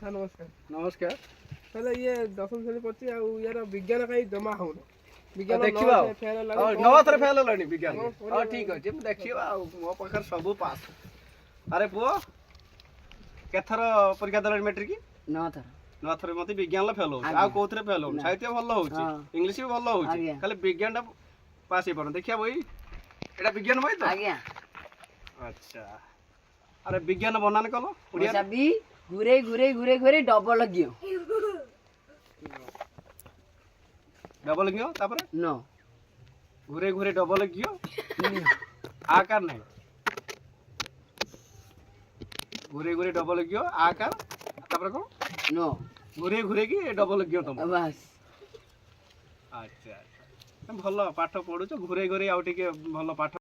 नमस्कार नमस्कार पहले ये दशम श्रेणी पढ़ी यार विज्ञान कहीं जमा हो विज्ञान देखिबा नवा थरे फेल लणी विज्ञान हां ठीक अछि हम देखिबा मो पखर सब पास अरे पुओ केथर परीक्षा दल मैट्रिक नवा थरे मते विज्ञान ल फेल हो आ कोथरे फेल हो साहित्य भलो होछि इंग्लिश भी भलो होछि खाली विज्ञान पास हे पर देखिया भाई एटा विज्ञान भाई तो आज्ञा अच्छा अरे विज्ञान बनाने कलो उड़िया सभी घुरे घुरे घुरे घुरे डबल गियो तापर नो घुरे घुरे डबल गियो आकार नहीं घुरे घुरे डबल गियो आकार तापर को नो घुरे घुरे की डबल गियो तुम बस अच्छा भलो पाठ पढुछ घुरे घुरे आउ टिके भलो पाठ